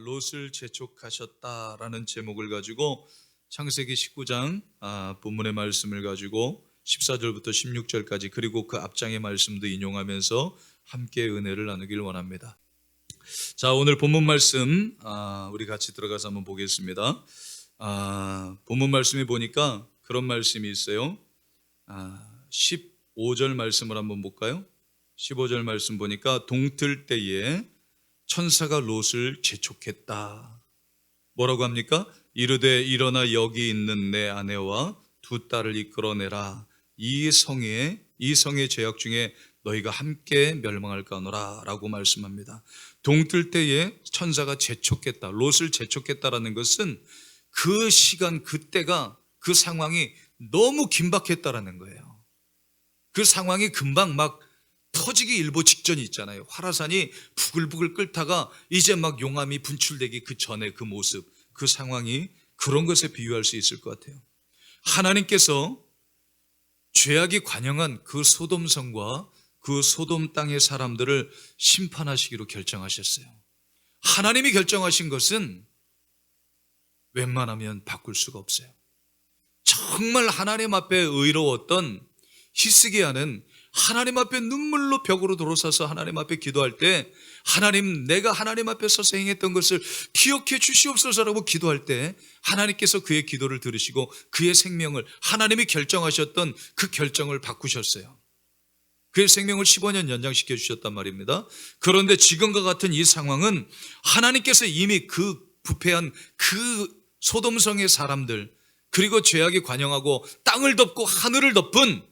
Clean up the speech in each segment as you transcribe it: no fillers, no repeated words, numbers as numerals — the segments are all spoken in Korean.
롯을 재촉하셨다라는 제목을 가지고 창세기 19장 본문의 말씀을 가지고 14절부터 16절까지 그리고 그 앞장의 말씀도 인용하면서 함께 은혜를 나누길 원합니다. 자, 오늘 본문 말씀 우리 같이 들어가서 한번 보겠습니다. 본문 말씀에 보니까 그런 말씀이 있어요. 15절 말씀을 한번 볼까요? 15절 말씀 보니까 동틀 때에 천사가 롯을 재촉했다. 뭐라고 합니까? 이르되 일어나 여기 있는 내 아내와 두 딸을 이끌어내라. 이 성의 죄악 중에 너희가 함께 멸망할까노라 라고 말씀합니다. 동틀 때에 천사가 재촉했다. 롯을 재촉했다라는 것은 그 시간 그때가 그 상황이 너무 긴박했다라는 거예요. 그 상황이 금방 막 터지기 일보 직전이 있잖아요. 화라산이 부글부글 끓다가 이제 막 용암이 분출되기 그 전에 그 모습, 그 상황이 그런 것에 비유할 수 있을 것 같아요. 하나님께서 죄악이 관영한 그 소돔성과 그 소돔 땅의 사람들을 심판하시기로 결정하셨어요. 하나님이 결정하신 것은 웬만하면 바꿀 수가 없어요. 정말 하나님 앞에 의로웠던 히스기야는 하나님 앞에 눈물로 벽으로 돌아서서 하나님 앞에 기도할 때 하나님, 내가 하나님 앞에 서서 행했던 것을 기억해 주시옵소서라고 기도할 때 하나님께서 그의 기도를 들으시고 그의 생명을, 하나님이 결정하셨던 그 결정을 바꾸셨어요. 그의 생명을 15년 연장시켜 주셨단 말입니다. 그런데 지금과 같은 이 상황은 하나님께서 이미 그 부패한 그 소돔성의 사람들, 그리고 죄악이 관영하고 땅을 덮고 하늘을 덮은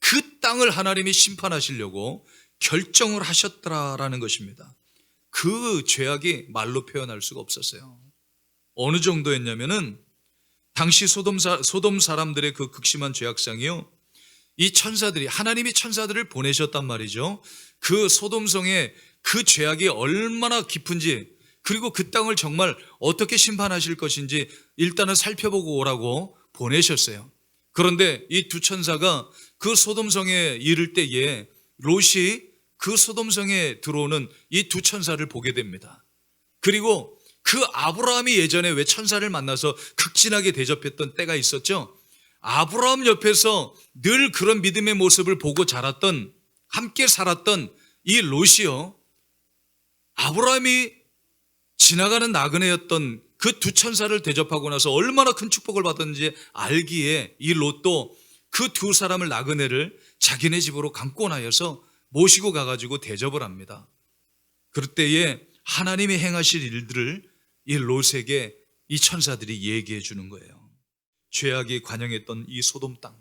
그 땅을 하나님이 심판하시려고 결정을 하셨더라라는 것입니다. 그 죄악이 말로 표현할 수가 없었어요. 어느 정도였냐면은 당시 소돔 사람들의 그 극심한 죄악상이요, 이 천사들이, 하나님이 천사들을 보내셨단 말이죠. 그 소돔성의 그 죄악이 얼마나 깊은지, 그리고 그 땅을 정말 어떻게 심판하실 것인지 일단은 살펴보고 오라고 보내셨어요. 그런데 이 두 천사가 그 소돔성에 이를 때에 롯이 그 소돔성에 들어오는 이 두 천사를 보게 됩니다. 그리고 그 아브라함이 예전에 왜 천사를 만나서 극진하게 대접했던 때가 있었죠. 아브라함 옆에서 늘 그런 믿음의 모습을 보고 자랐던, 함께 살았던 이 롯이요, 아브라함이 지나가는 나그네였던 그 두 천사를 대접하고 나서 얼마나 큰 축복을 받았는지 알기에 이 롯도 그 두 사람을, 나그네를 자기네 집으로 감고 나여서 모시고 가가지고 대접을 합니다. 그럴 때에 하나님이 행하실 일들을 이 롯에게 이 천사들이 얘기해 주는 거예요. 죄악이 관영했던 이 소돔 땅,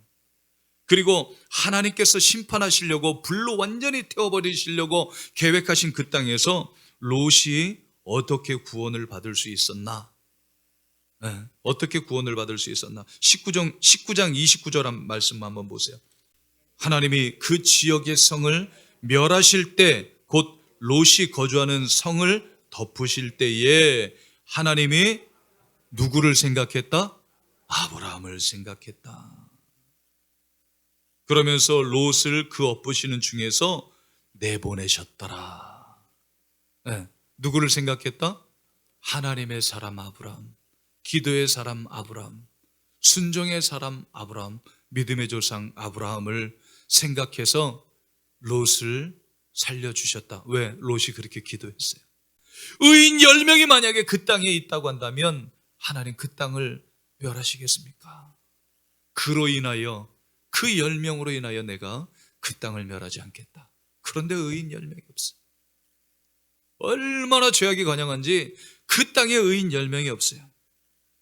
그리고 하나님께서 심판하시려고 불로 완전히 태워버리시려고 계획하신 그 땅에서 롯이 어떻게 구원을 받을 수 있었나? 어떻게 구원을 받을 수 있었나? 19장 29절 한 말씀 한번 보세요. 하나님이 그 지역의 성을 멸하실 때, 곧 롯이 거주하는 성을 덮으실 때에 하나님이 누구를 생각했다? 아브라함을 생각했다. 그러면서 롯을 그 엎으시는 중에서 내보내셨더라. 누구를 생각했다? 하나님의 사람 아브라함, 기도의 사람 아브라함, 순종의 사람 아브라함, 믿음의 조상 아브라함을 생각해서 롯을 살려주셨다. 왜? 롯이 그렇게 기도했어요. 의인 10명이 만약에 그 땅에 있다고 한다면 하나님 그 땅을 멸하시겠습니까? 그로 인하여, 그 10명으로 인하여 내가 그 땅을 멸하지 않겠다. 그런데 의인 10명이 없어요. 얼마나 죄악이 관영한지 그 땅에 의인 10명이 없어요.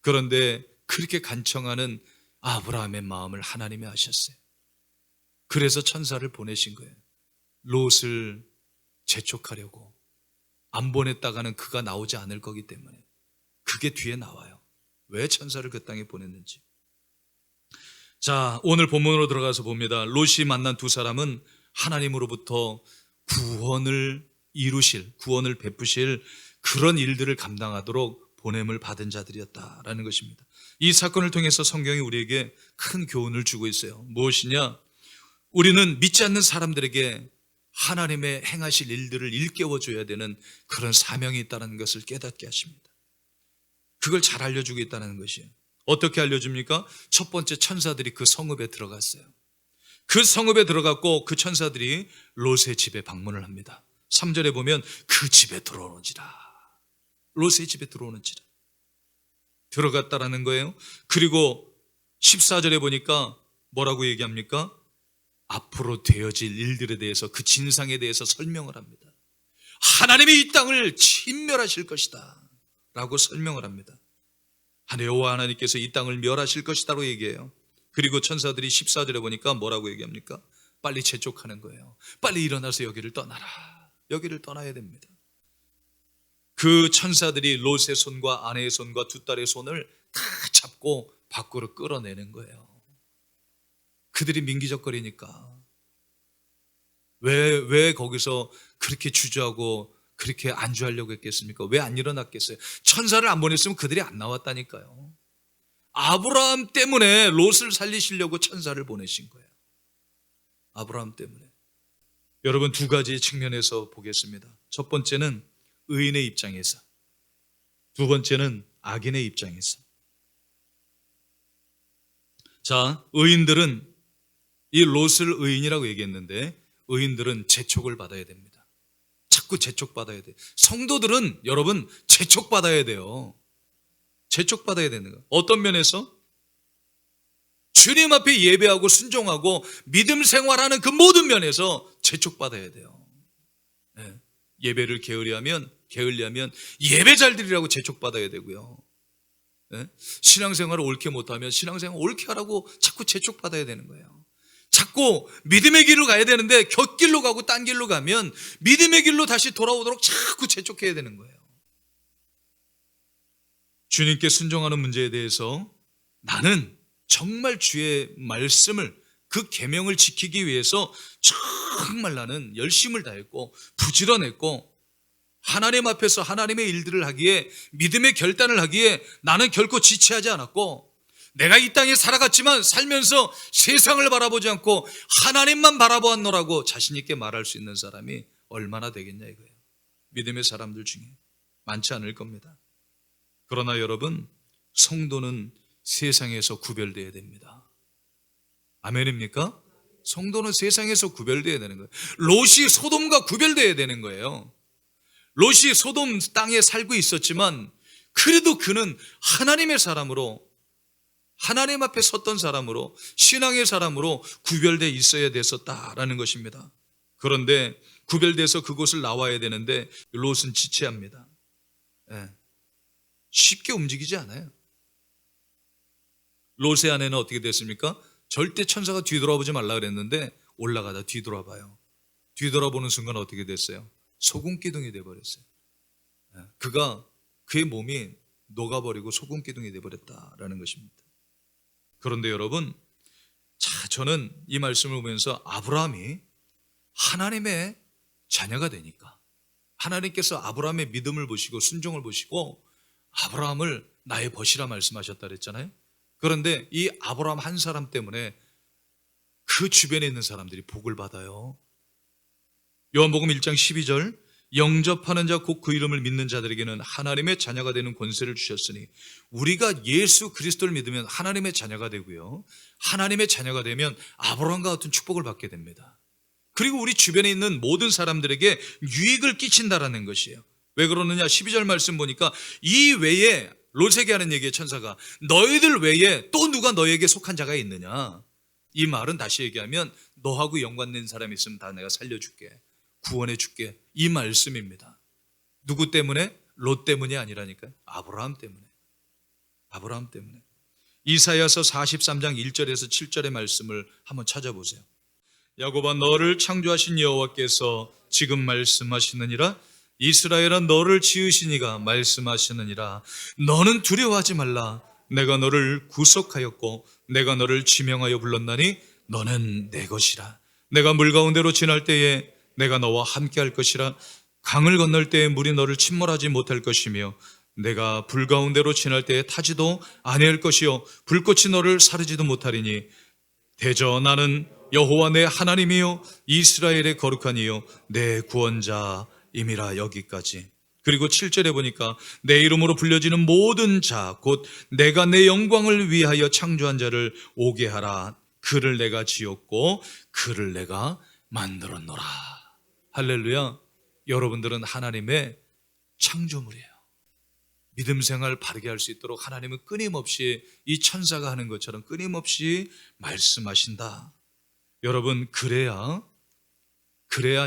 그런데 그렇게 간청하는 아브라함의 마음을 하나님이 아셨어요. 그래서 천사를 보내신 거예요. 롯을 재촉하려고. 안 보냈다가는 그가 나오지 않을 거기 때문에. 그게 뒤에 나와요. 왜 천사를 그 땅에 보냈는지. 자, 오늘 본문으로 들어가서 봅니다. 롯이 만난 두 사람은 하나님으로부터 구원을 이루실, 구원을 베푸실 그런 일들을 감당하도록 보냄을 받은 자들이었다라는 것입니다. 이 사건을 통해서 성경이 우리에게 큰 교훈을 주고 있어요. 무엇이냐? 우리는 믿지 않는 사람들에게 하나님의 행하실 일들을 일깨워줘야 되는 그런 사명이 있다는 것을 깨닫게 하십니다. 그걸 잘 알려주고 있다는 것이에요. 어떻게 알려줍니까? 첫 번째, 천사들이 그 성읍에 들어갔어요. 그 성읍에 들어갔고 그 천사들이 롯의 집에 방문을 합니다. 3절에 보면 그 집에 들어오는지라. 롯의 집에 들어오는지라. 들어갔다라는 거예요. 그리고 14절에 보니까 뭐라고 얘기합니까? 앞으로 되어질 일들에 대해서, 그 진상에 대해서 설명을 합니다. 하나님이 이 땅을 침멸하실 것이다 라고 설명을 합니다. 여호와 하나님께서 이 땅을 멸하실 것이다라고 얘기해요. 그리고 천사들이 14절에 보니까 뭐라고 얘기합니까? 빨리 재촉하는 거예요. 빨리 일어나서 여기를 떠나라. 여기를 떠나야 됩니다. 그 천사들이 롯의 손과 아내의 손과 두 딸의 손을 다 잡고 밖으로 끌어내는 거예요. 그들이 민기적거리니까. 왜 거기서 그렇게 주저하고 그렇게 안주하려고 했겠습니까? 왜 안 일어났겠어요? 천사를 안 보냈으면 그들이 안 나왔다니까요. 아브라함 때문에 롯을 살리시려고 천사를 보내신 거예요. 아브라함 때문에. 여러분, 두 가지의 측면에서 보겠습니다. 첫 번째는 의인의 입장에서, 두 번째는 악인의 입장에서. 자, 의인들은, 이 롯을 의인이라고 얘기했는데 의인들은 재촉을 받아야 됩니다. 자꾸 재촉받아야 돼요. 성도들은 여러분 재촉받아야 돼요. 재촉받아야 되는 거예요. 어떤 면에서? 주님 앞에 예배하고 순종하고 믿음 생활하는 그 모든 면에서 재촉받아야 돼요. 네. 예배를 게을리하면 예배 잘 드리라고 재촉받아야 되고요. 네? 신앙생활을 옳게 못하면 신앙생활 옳게 하라고 자꾸 재촉받아야 되는 거예요. 자꾸 믿음의 길로 가야 되는데 곁길로 가고 딴 길로 가면 믿음의 길로 다시 돌아오도록 자꾸 재촉해야 되는 거예요. 주님께 순종하는 문제에 대해서 나는 정말 주의 말씀을, 그 계명을 지키기 위해서 정말 나는 열심을 다했고 부지런했고 하나님 앞에서 하나님의 일들을 하기에, 믿음의 결단을 하기에 나는 결코 지체하지 않았고, 내가 이 땅에 살아갔지만 살면서 세상을 바라보지 않고 하나님만 바라보았노라고 자신 있게 말할 수 있는 사람이 얼마나 되겠냐 이거예요. 믿음의 사람들 중에 많지 않을 겁니다. 그러나 여러분, 성도는 세상에서 구별되어야 됩니다. 아멘입니까? 성도는 세상에서 구별되어야 되는 거예요. 롯이 소돔과 구별되어야 되는 거예요. 롯이 소돔 땅에 살고 있었지만 그래도 그는 하나님의 사람으로, 하나님 앞에 섰던 사람으로, 신앙의 사람으로 구별되어 있어야 됐었다라는 것입니다. 그런데 구별돼서 그곳을 나와야 되는데 롯은 지체합니다. 쉽게 움직이지 않아요. 롯의 아내는 어떻게 됐습니까? 절대 천사가 뒤돌아보지 말라 그랬는데 올라가다 뒤돌아봐요. 뒤돌아보는 순간 어떻게 됐어요? 소금기둥이 돼버렸어요. 그의 몸이 녹아버리고 소금기둥이 돼버렸다라는 것입니다. 그런데 여러분, 저는 이 말씀을 보면서 아브라함이 하나님의 자녀가 되니까, 하나님께서 아브라함의 믿음을 보시고 순종을 보시고 아브라함을 나의 벗이라 말씀하셨다 그랬잖아요. 그런데 이 아브라함 한 사람 때문에 그 주변에 있는 사람들이 복을 받아요. 요한복음 1장 12절, 영접하는 자 곧 그 이름을 믿는 자들에게는 하나님의 자녀가 되는 권세를 주셨으니, 우리가 예수 그리스도를 믿으면 하나님의 자녀가 되고요, 하나님의 자녀가 되면 아브라함과 같은 축복을 받게 됩니다. 그리고 우리 주변에 있는 모든 사람들에게 유익을 끼친다라는 것이에요. 왜 그러느냐? 12절 말씀 보니까 이 외에, 롯에게 하는 얘기에 천사가 너희들 외에 또 누가 너에게 속한 자가 있느냐? 이 말은 다시 얘기하면 너하고 연관된 사람이 있으면 다 내가 살려줄게, 구원해 줄게, 이 말씀입니다. 누구 때문에? 롯 때문이 아니라니까요. 아브라함 때문에. 아브라함 때문에. 이사야서 43장 1절에서 7절의 말씀을 한번 찾아보세요. 야곱아, 너를 창조하신 여호와께서 지금 말씀하시느니라. 이스라엘아, 너를 지으신 이가 말씀하시느니라. 너는 두려워하지 말라. 내가 너를 구속하였고 내가 너를 지명하여 불렀나니 너는 내 것이라. 내가 물 가운데로 지날 때에 내가 너와 함께 할 것이라. 강을 건널 때에 물이 너를 침몰하지 못할 것이며 내가 불 가운데로 지날 때에 타지도 아니할 것이요 불꽃이 너를 사르지도 못하리니 대저 나는 여호와 내 하나님이요 이스라엘의 거룩한 이요 내 구원자임이라. 여기까지. 그리고 7절에 보니까 내 이름으로 불려지는 모든 자 곧 내가 내 영광을 위하여 창조한 자를 오게 하라. 그를 내가 지었고 그를 내가 만들었노라. 할렐루야. 여러분들은 하나님의 창조물이에요. 믿음 생활 바르게 할 수 있도록 하나님은 끊임없이 이 천사가 하는 것처럼 끊임없이 말씀하신다. 여러분, 그래야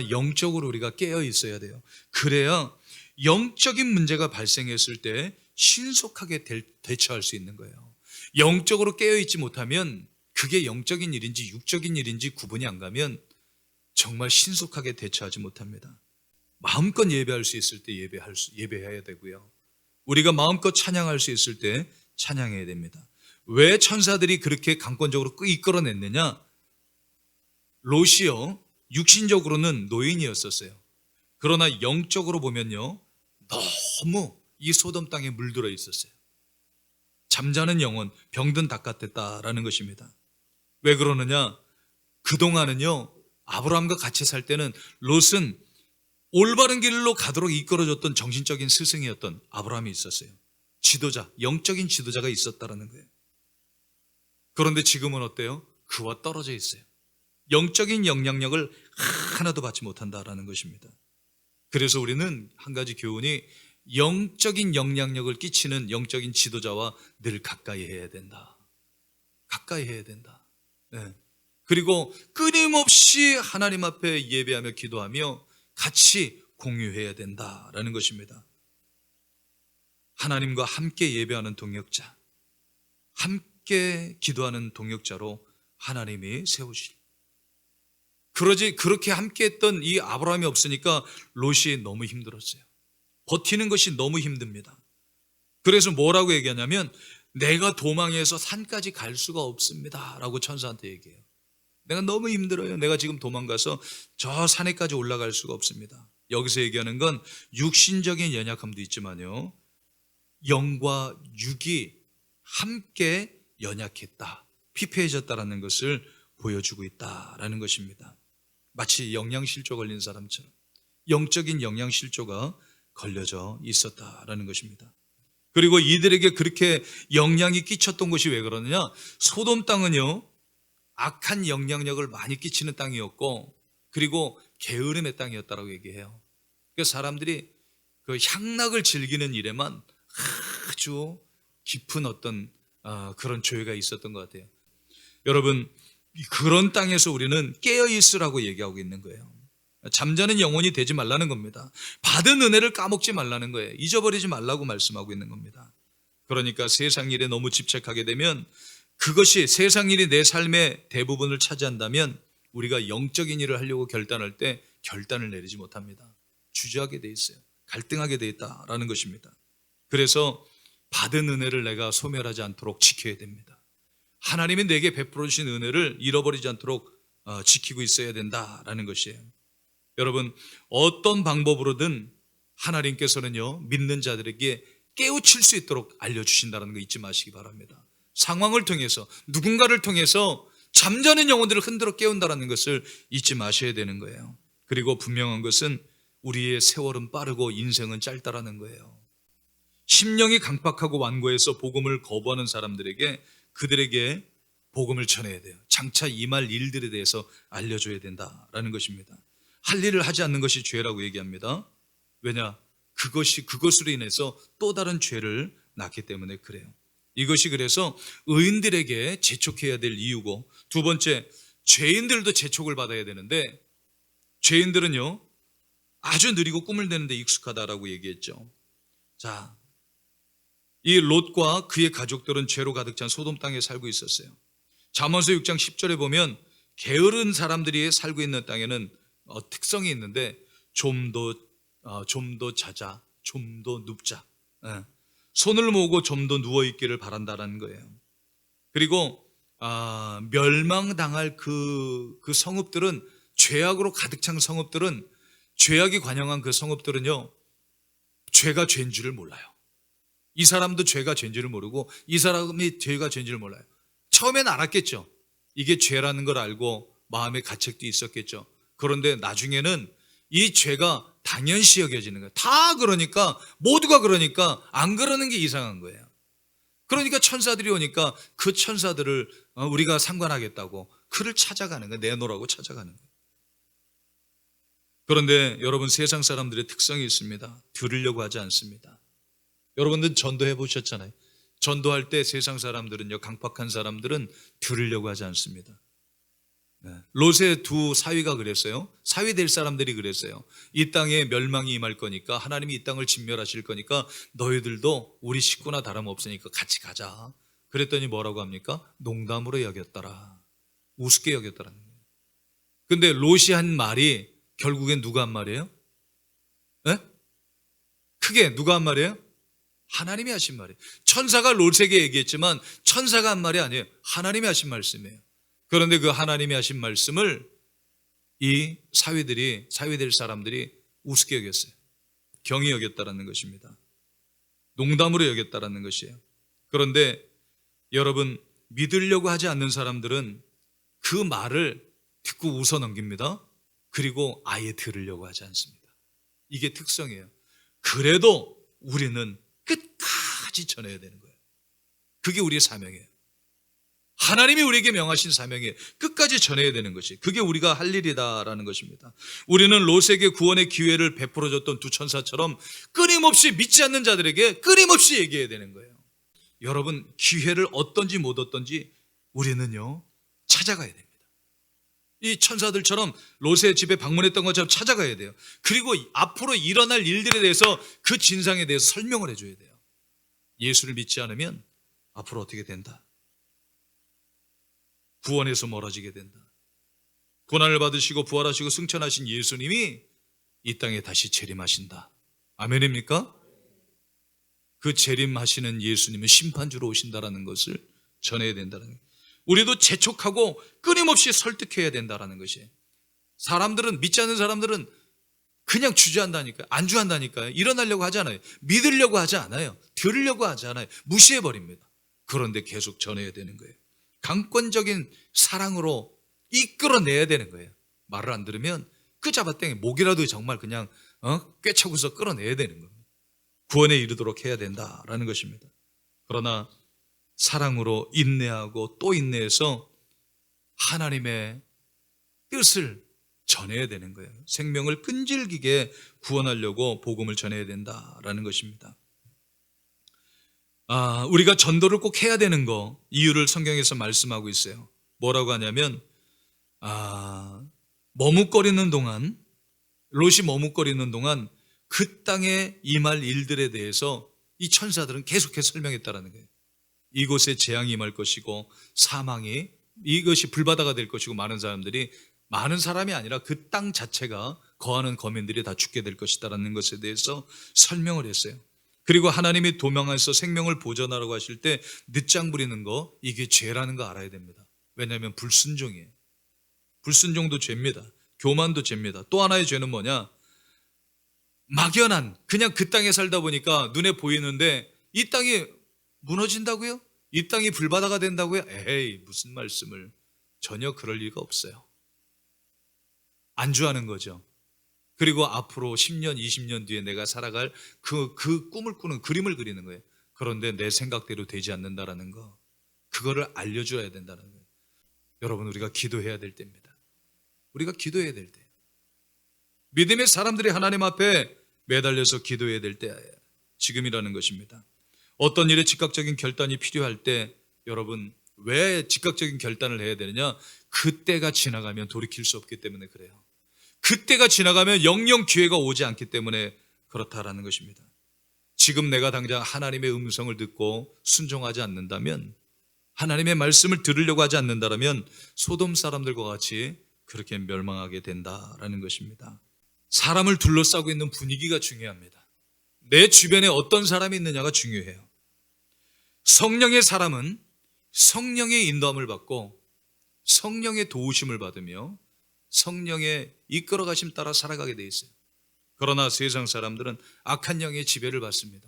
영적으로 우리가 깨어 있어야 돼요. 그래야 영적인 문제가 발생했을 때 신속하게 대처할 수 있는 거예요. 영적으로 깨어 있지 못하면 그게 영적인 일인지 육적인 일인지 구분이 안 가면 정말 신속하게 대처하지 못합니다. 마음껏 예배할 수 있을 때 예배해야 되고요. 우리가 마음껏 찬양할 수 있을 때 찬양해야 됩니다. 왜 천사들이 그렇게 강권적으로 이끌어냈느냐? 롯이요, 육신적으로는 노인이었었어요. 그러나 영적으로 보면요, 너무 이 소돔 땅에 물들어 있었어요. 잠자는 영혼, 병든 닭 같았다라는 것입니다. 왜 그러느냐? 그동안은요, 아브라함과 같이 살 때는 롯은 올바른 길로 가도록 이끌어줬던 정신적인 스승이었던 아브라함이 있었어요. 지도자, 영적인 지도자가 있었다라는 거예요. 그런데 지금은 어때요? 그와 떨어져 있어요. 영적인 영향력을 하나도 받지 못한다라는 것입니다. 그래서 우리는 한 가지 교훈이 영적인 영향력을 끼치는 영적인 지도자와 늘 가까이 해야 된다. 가까이 해야 된다. 네. 그리고 끊임없이 하나님 앞에 예배하며 기도하며 같이 공유해야 된다라는 것입니다. 하나님과 함께 예배하는 동역자, 함께 기도하는 동역자로 하나님이 세우실. 그렇게 함께 했던 이 아브라함이 없으니까 롯이 너무 힘들었어요. 버티는 것이 너무 힘듭니다. 그래서 뭐라고 얘기하냐면 내가 도망해서 산까지 갈 수가 없습니다 라고 천사한테 얘기해요. 내가 너무 힘들어요. 내가 지금 도망가서 저 산에까지 올라갈 수가 없습니다. 여기서 얘기하는 건 육신적인 연약함도 있지만요, 영과 육이 함께 연약했다, 피폐해졌다라는 것을 보여주고 있다라는 것입니다. 마치 영양실조 걸린 사람처럼 영적인 영양실조가 걸려져 있었다라는 것입니다. 그리고 이들에게 그렇게 영향이 끼쳤던 것이 왜 그러느냐? 소돔 땅은요, 악한 영향력을 많이 끼치는 땅이었고, 그리고 게으름의 땅이었다라고 얘기해요. 그래서 사람들이 그 향락을 즐기는 일에만 아주 깊은 어떤 그런 조예가 있었던 것 같아요. 여러분, 그런 땅에서 우리는 깨어 있으라고 얘기하고 있는 거예요. 잠자는 영혼이 되지 말라는 겁니다. 받은 은혜를 까먹지 말라는 거예요. 잊어버리지 말라고 말씀하고 있는 겁니다. 그러니까 세상 일에 너무 집착하게 되면, 그것이 세상 일이 내 삶의 대부분을 차지한다면 우리가 영적인 일을 하려고 결단할 때 결단을 내리지 못합니다. 주저하게 돼 있어요. 갈등하게 돼 있다라는 것입니다. 그래서 받은 은혜를 내가 소멸하지 않도록 지켜야 됩니다. 하나님이 내게 베풀어 주신 은혜를 잃어버리지 않도록 지키고 있어야 된다라는 것이에요. 여러분, 어떤 방법으로든 하나님께서는요, 믿는 자들에게 깨우칠 수 있도록 알려주신다는 거 잊지 마시기 바랍니다. 상황을 통해서, 누군가를 통해서 잠자는 영혼들을 흔들어 깨운다는 것을 잊지 마셔야 되는 거예요. 그리고 분명한 것은 우리의 세월은 빠르고 인생은 짧다라는 거예요. 심령이 강팍하고 완고해서 복음을 거부하는 사람들에게, 그들에게 복음을 전해야 돼요. 장차 임할 일들에 대해서 알려줘야 된다라는 것입니다. 할 일을 하지 않는 것이 죄라고 얘기합니다. 왜냐? 그것으로 인해서 또 다른 죄를 낳기 때문에 그래요. 이것이 그래서 의인들에게 재촉해야 될 이유고, 두 번째, 죄인들도 재촉을 받아야 되는데, 죄인들은요 아주 느리고 꿈을 대는데 익숙하다라고 얘기했죠. 자, 이 롯과 그의 가족들은 죄로 가득 찬 소돔 땅에 살고 있었어요. 잠언서 6장 10절에 보면 게으른 사람들이 살고 있는 땅에는 특성이 있는데, 좀 더 자자, 좀 더 눕자, 손을 모으고 좀 더 누워있기를 바란다는 거예요. 그리고 멸망당할 그 성읍들은, 죄악으로 가득 찬 성읍들은, 죄악이 관영한 그 성읍들은요, 죄가 죄인 줄을 몰라요. 이 사람도 죄가 죄인 줄을 모르고 이 사람이 죄가 죄인 줄을 몰라요. 처음엔 알았겠죠. 이게 죄라는 걸 알고 마음의 가책도 있었겠죠. 그런데 나중에는 이 죄가 당연시 여겨지는 거예요. 다 그러니까, 모두가 그러니까 안 그러는 게 이상한 거예요. 그러니까 천사들이 오니까 그 천사들을 우리가 상관하겠다고 그를 찾아가는 거예요. 내놓으라고 찾아가는 거예요. 그런데 여러분, 세상 사람들의 특성이 있습니다. 들으려고 하지 않습니다. 여러분들 전도해 보셨잖아요. 전도할 때 세상 사람들은요, 강팍한 사람들은 들으려고 하지 않습니다. 롯의 두 사위가 그랬어요. 사위 될 사람들이 그랬어요. 이 땅에 멸망이 임할 거니까, 하나님이 이 땅을 진멸하실 거니까 너희들도 우리 식구나 다름없으니까 같이 가자. 그랬더니 뭐라고 합니까? 농담으로 여겼더라. 우습게 여겼더라는 거예요. 근데 롯이 한 말이 결국엔 누가 한 말이에요? 네? 크게 누가 한 말이에요? 하나님이 하신 말이에요. 천사가 롯에게 얘기했지만 천사가 한 말이 아니에요. 하나님이 하신 말씀이에요. 그런데 그 하나님이 하신 말씀을 이 사위 될 사람들이 우습게 여겼어요. 경히 여겼다라는 것입니다. 농담으로 여겼다라는 것이에요. 그런데 여러분, 믿으려고 하지 않는 사람들은 그 말을 듣고 웃어 넘깁니다. 그리고 아예 들으려고 하지 않습니다. 이게 특성이에요. 그래도 우리는 끝까지 전해야 되는 거예요. 그게 우리의 사명이에요. 하나님이 우리에게 명하신 사명이에요. 끝까지 전해야 되는 것이, 그게 우리가 할 일이다라는 것입니다. 우리는 롯에게 구원의 기회를 베풀어줬던 두 천사처럼 끊임없이 믿지 않는 자들에게 끊임없이 얘기해야 되는 거예요. 여러분, 기회를 얻든지 못 얻든지 우리는요, 찾아가야 됩니다. 이 천사들처럼 롯의 집에 방문했던 것처럼 찾아가야 돼요. 그리고 앞으로 일어날 일들에 대해서, 그 진상에 대해서 설명을 해줘야 돼요. 예수를 믿지 않으면 앞으로 어떻게 된다, 구원에서 멀어지게 된다, 고난을 받으시고 부활하시고 승천하신 예수님이 이 땅에 다시 재림하신다. 아멘입니까? 그 재림하시는 예수님은 심판주로 오신다라는 것을 전해야 된다는 거예요. 우리도 재촉하고 끊임없이 설득해야 된다라는 것이에요. 사람들은, 믿지 않는 사람들은 그냥 주저한다니까요. 안주한다니까요. 일어나려고 하지 않아요. 믿으려고 하지 않아요. 들으려고 하지 않아요. 무시해버립니다. 그런데 계속 전해야 되는 거예요. 강권적인 사랑으로 이끌어내야 되는 거예요. 말을 안 들으면 그 잡아당겨 목이라도 정말 그냥 꿰차고서 끌어내야 되는 겁니다. 구원에 이르도록 해야 된다라는 것입니다. 그러나 사랑으로 인내하고 또 인내해서 하나님의 뜻을 전해야 되는 거예요. 생명을 끈질기게 구원하려고 복음을 전해야 된다라는 것입니다. 우리가 전도를 꼭 해야 되는 거, 이유를 성경에서 말씀하고 있어요. 뭐라고 하냐면, 머뭇거리는 동안, 롯이 머뭇거리는 동안 그 땅에 임할 일들에 대해서 이 천사들은 계속해서 설명했다라는 거예요. 이곳에 재앙이 임할 것이고 사망이, 이것이 불바다가 될 것이고 많은 사람이 아니라 그 땅 자체가, 거하는 거민들이 다 죽게 될 것이다라는 것에 대해서 설명을 했어요. 그리고 하나님이 도망해서 생명을 보존하라고 하실 때 늦장 부리는 거, 이게 죄라는 거 알아야 됩니다. 왜냐하면 불순종이에요. 불순종도 죄입니다. 교만도 죄입니다. 또 하나의 죄는 뭐냐? 막연한, 그냥 그 땅에 살다 보니까 눈에 보이는데 이 땅이 무너진다고요? 이 땅이 불바다가 된다고요? 에이, 무슨 말씀을. 전혀 그럴 리가 없어요. 안주하는 거죠. 그리고 앞으로 10년, 20년 뒤에 내가 살아갈 그 꿈을 꾸는, 그림을 그리는 거예요. 그런데 내 생각대로 되지 않는다라는 거, 그거를 알려줘야 된다는 거예요. 여러분, 우리가 기도해야 될 때입니다. 우리가 기도해야 될 때, 믿음의 사람들이 하나님 앞에 매달려서 기도해야 될 때, 지금이라는 것입니다. 어떤 일에 즉각적인 결단이 필요할 때, 여러분, 왜 즉각적인 결단을 해야 되느냐? 그때가 지나가면 돌이킬 수 없기 때문에 그래요. 그때가 지나가면 영영 기회가 오지 않기 때문에 그렇다라는 것입니다. 지금 내가 당장 하나님의 음성을 듣고 순종하지 않는다면, 하나님의 말씀을 들으려고 하지 않는다면 소돔 사람들과 같이 그렇게 멸망하게 된다라는 것입니다. 사람을 둘러싸고 있는 분위기가 중요합니다. 내 주변에 어떤 사람이 있느냐가 중요해요. 성령의 사람은 성령의 인도함을 받고 성령의 도우심을 받으며 성령의 이끌어가심 따라 살아가게 돼 있어요. 그러나 세상 사람들은 악한 영의 지배를 받습니다.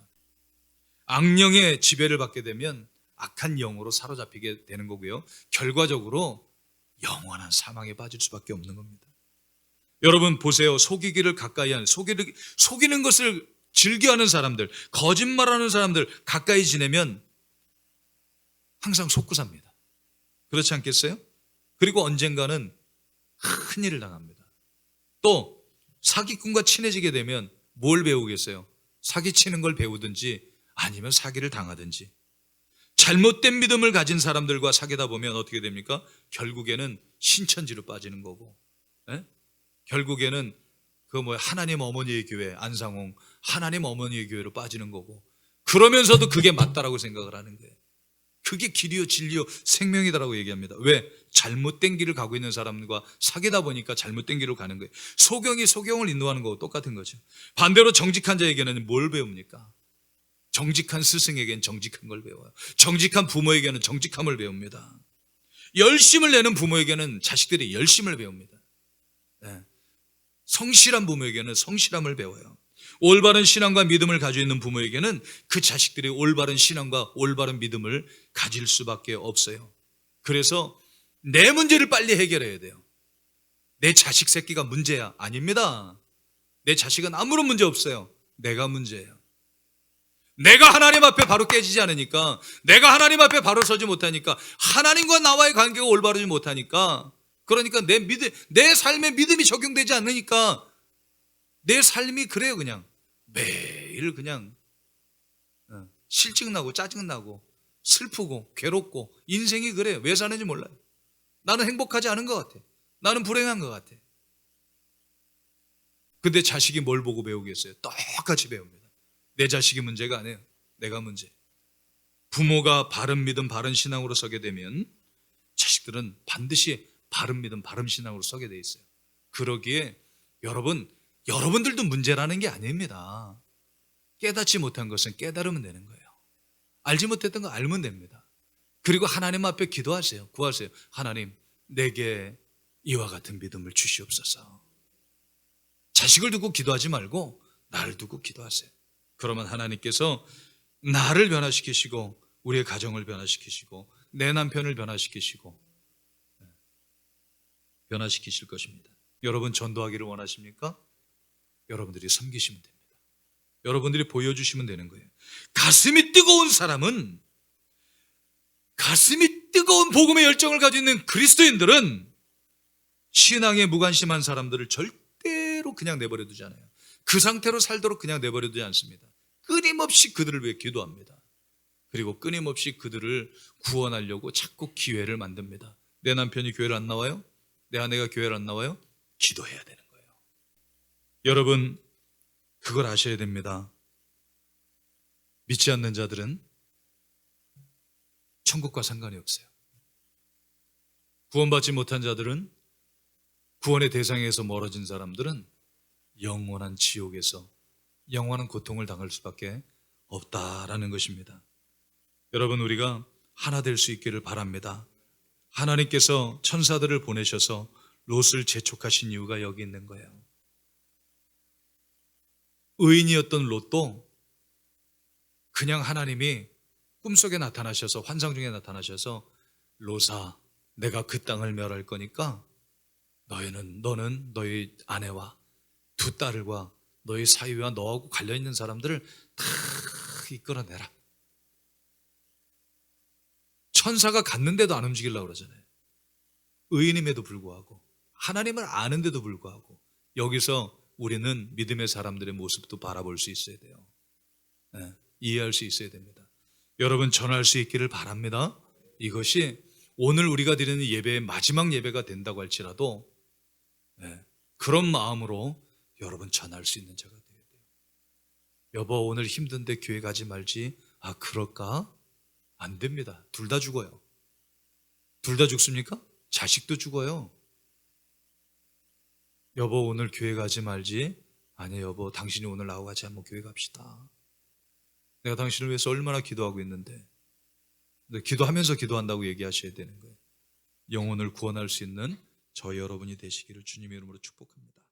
악령의 지배를 받게 되면 악한 영으로 사로잡히게 되는 거고요. 결과적으로 영원한 사망에 빠질 수밖에 없는 겁니다. 여러분 보세요. 속이기를 가까이 하는, 속이는 것을 즐겨하는 사람들, 거짓말하는 사람들 가까이 지내면 항상 속고 삽니다. 그렇지 않겠어요? 그리고 언젠가는 큰일을 당합니다. 또 사기꾼과 친해지게 되면 뭘 배우겠어요? 사기치는 걸 배우든지 아니면 사기를 당하든지. 잘못된 믿음을 가진 사람들과 사귀다 보면 어떻게 됩니까? 결국에는 신천지로 빠지는 거고, 예? 결국에는 하나님 어머니의 교회, 안상홍 하나님 어머니의 교회로 빠지는 거고, 그러면서도 그게 맞다라고 생각을 하는 거예요. 그게 길이요 진리요 생명이다라고 얘기합니다. 왜? 잘못된 길을 가고 있는 사람과 사귀다 보니까 잘못된 길로 가는 거예요. 소경이 소경을 인도하는 거하고 똑같은 거죠. 반대로 정직한 자에게는 뭘 배웁니까? 정직한 스승에게는 정직한 걸 배워요. 정직한 부모에게는 정직함을 배웁니다. 열심을 내는 부모에게는 자식들이 열심을 배웁니다. 네. 성실한 부모에게는 성실함을 배워요. 올바른 신앙과 믿음을 가지고 있는 부모에게는 그 자식들이 올바른 신앙과 올바른 믿음을 가질 수밖에 없어요. 그래서 내 문제를 빨리 해결해야 돼요. 내 자식 새끼가 문제야? 아닙니다. 내 자식은 아무런 문제 없어요. 내가 문제예요. 내가 하나님 앞에 바로 깨지지 않으니까, 내가 하나님 앞에 바로 서지 못하니까, 하나님과 나와의 관계가 올바르지 못하니까, 그러니까 내 삶에 믿음이 적용되지 않으니까 내 삶이 그래요. 그냥 매일 그냥 실증나고 짜증나고 슬프고 괴롭고, 인생이 그래요. 왜 사는지 몰라요. 나는 행복하지 않은 것 같아. 나는 불행한 것 같아. 근데 자식이 뭘 보고 배우겠어요? 똑같이 배웁니다. 내 자식이 문제가 아니에요. 내가 문제. 부모가 바른 믿음 바른 신앙으로 서게 되면 자식들은 반드시 바른 믿음 바른 신앙으로 서게 돼 있어요. 그러기에 여러분들도 문제라는 게 아닙니다. 깨닫지 못한 것은 깨달으면 되는 거예요. 알지 못했던 거 알면 됩니다. 그리고 하나님 앞에 기도하세요. 구하세요. 하나님, 내게 이와 같은 믿음을 주시옵소서. 자식을 두고 기도하지 말고 나를 두고 기도하세요. 그러면 하나님께서 나를 변화시키시고 우리의 가정을 변화시키시고 내 남편을 변화시키시고 변화시키실 것입니다. 여러분 전도하기를 원하십니까? 여러분들이 섬기시면 됩니다. 여러분들이 보여주시면 되는 거예요. 가슴이 뜨거운 사람은, 가슴이 뜨거운 복음의 열정을 가지고 있는 그리스도인들은 신앙에 무관심한 사람들을 절대로 그냥 내버려 두지 않아요. 그 상태로 살도록 그냥 내버려 두지 않습니다. 끊임없이 그들을 위해 기도합니다. 그리고 끊임없이 그들을 구원하려고 자꾸 기회를 만듭니다. 내 남편이 교회를 안 나와요? 내 아내가 교회를 안 나와요? 기도해야 되는 거예요. 여러분, 그걸 아셔야 됩니다. 믿지 않는 자들은 천국과 상관이 없어요. 구원받지 못한 자들은, 구원의 대상에서 멀어진 사람들은 영원한 지옥에서 영원한 고통을 당할 수밖에 없다라는 것입니다. 여러분, 우리가 하나 될 수 있기를 바랍니다. 하나님께서 천사들을 보내셔서 롯을 재촉하신 이유가 여기 있는 거예요. 의인이었던 롯도 그냥 하나님이 꿈속에 나타나셔서, 환상 중에 나타나셔서, 롯아, 내가 그 땅을 멸할 거니까 너는 너희 아내와 두 딸과 너희 사위와 너하고 관련있는 사람들을 다 이끌어내라. 천사가 갔는데도 안 움직이려고 그러잖아요. 의인임에도 불구하고, 하나님을 아는데도 불구하고, 여기서 우리는 믿음의 사람들의 모습도 바라볼 수 있어야 돼요. 네, 이해할 수 있어야 됩니다. 여러분, 전할 수 있기를 바랍니다. 이것이 오늘 우리가 드리는 예배의 마지막 예배가 된다고 할지라도 그런 마음으로 여러분 전할 수 있는 자가 되어야 돼요. 여보, 오늘 힘든데 교회 가지 말지. 아, 그럴까? 안 됩니다. 둘 다 죽어요. 둘 다 죽습니까? 자식도 죽어요. 여보, 오늘 교회 가지 말지. 아니 여보, 당신이 오늘 나하고 같이 한번 교회 갑시다. 내가 당신을 위해서 얼마나 기도하고 있는데. 기도하면서 기도한다고 얘기하셔야 되는 거예요. 영혼을 구원할 수 있는 저 여러분이 되시기를 주님의 이름으로 축복합니다.